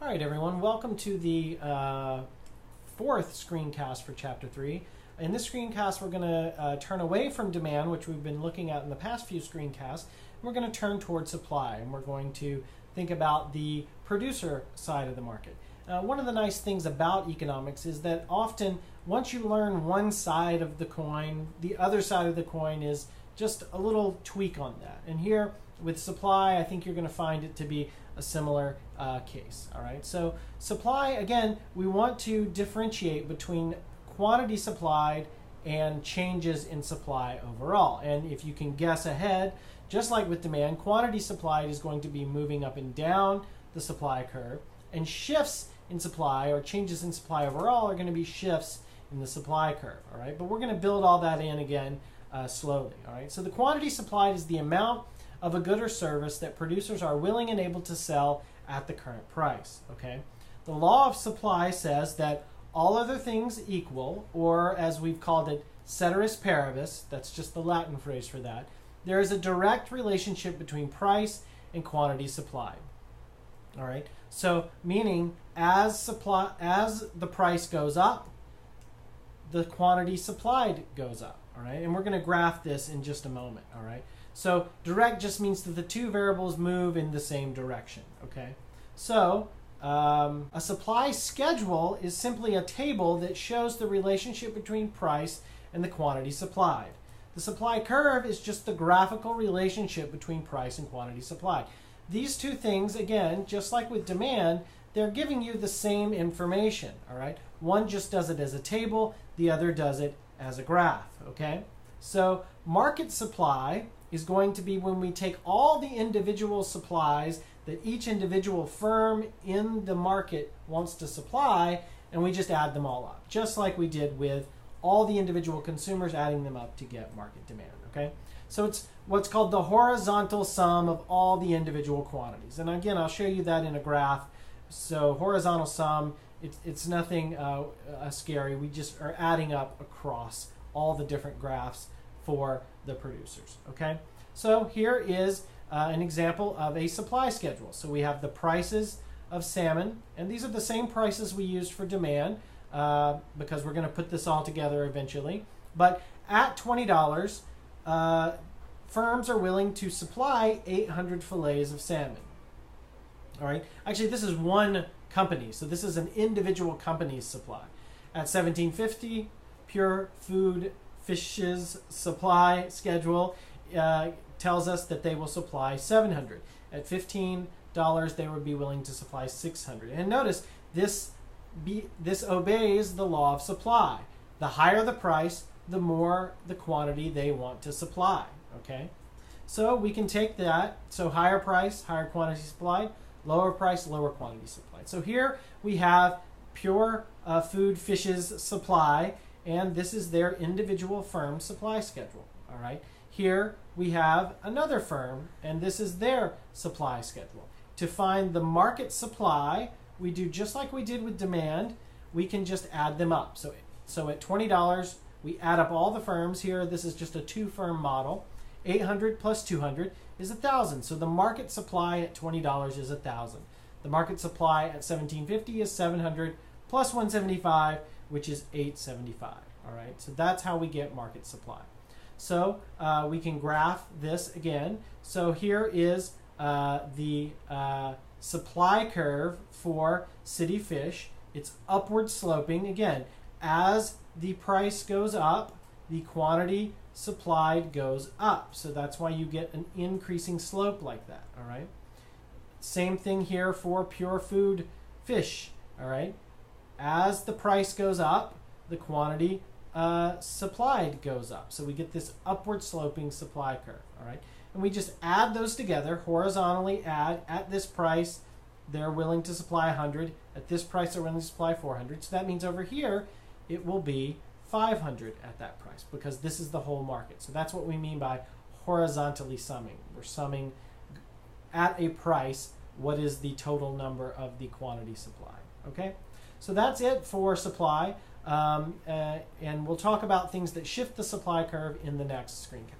All right, everyone, welcome to the fourth screencast for Chapter 3. In this screencast, we're going to turn away from demand, which we've been looking at in the past few screencasts, and we're going to turn towards supply, and we're going to think about the producer side of the market. One of the nice things about economics is that often, once you learn one side of the coin, the other side of the coin is just a little tweak on that. And here, with supply, I think you're going to find it to be a similar case. All right, so supply, again, we want to differentiate between quantity supplied and changes in supply overall. And if you can guess ahead, just like with demand, quantity supplied is going to be moving up and down the supply curve, and shifts in supply or changes in supply overall are going to be shifts in the supply curve. All right, but we're going to build all that in again slowly. All right, so the quantity supplied is the amount of a good or service that producers are willing and able to sell at the current price. Okay, the law of supply says that all other things equal, or as we've called it, ceteris paribus, that's just the Latin phrase for that, there is a direct relationship between price and quantity supplied. All right, so meaning as the price goes up, the quantity supplied goes up. All right, and we're going to graph this in just a moment. All right, so direct just means that the two variables move in the same direction. Okay, so a supply schedule is simply a table that shows the relationship between price and the quantity supplied. The supply curve is just the graphical relationship between price and quantity supplied. These two things, again, just like with demand, they're giving you the same information. All right, one just does it as a table, the other does it as a graph. Okay, so market supply is going to be when we take all the individual supplies that each individual firm in the market wants to supply, and we just add them all up, just like we did with all the individual consumers, adding them up to get market demand. Okay, so it's what's called the horizontal sum of all the individual quantities. And again, I'll show you that in a graph. So horizontal sum, it's nothing scary. We just are adding up across all the different graphs for the producers. Okay, so here is an example of a supply schedule. So we have the prices of salmon, and these are the same prices we used for demand because we're going to put this all together eventually. But at $20, firms are willing to supply 800 fillets of salmon. All right, actually this is one company, so this is an individual company's supply. At $17.50, Pure Food Fish's supply schedule tells us that they will supply 700. At $15, they would be willing to supply 600. And notice this obeys the law of supply. The higher the price, the more the quantity they want to supply. Okay, so we can take that. So higher price, higher quantity supplied. Lower price, lower quantity supplied. So here we have Pure Food Fish's supply, and this is their individual firm supply schedule. All right. Here we have another firm, and this is their supply schedule. To find the market supply, we do just like we did with demand. We can just add them up. So at $20, we add up all the firms. Here, this is just a two-firm model. 800 plus 200 is 1,000. So the market supply at $20 is 1,000. The market supply at $17.50 is 700 plus 175, which is 875. All right, so that's how we get market supply. So we can graph this again. So here is the supply curve for city fish. It's upward sloping. Again, as the price goes up, the quantity supplied goes up. So that's why you get an increasing slope like that. All right. Same thing here for Pure Food Fish. All right. As the price goes up, the quantity supplied goes up. So we get this upward sloping supply curve. All right. And we just add those together, horizontally add. At this price, they're willing to supply 100. At this price, they're willing to supply 400. So that means over here, it will be 500 at that price, because this is the whole market. So that's what we mean by horizontally summing. We're summing at a price what is the total number of the quantity supply. Okay, so that's it for supply, and we'll talk about things that shift the supply curve in the next screencast.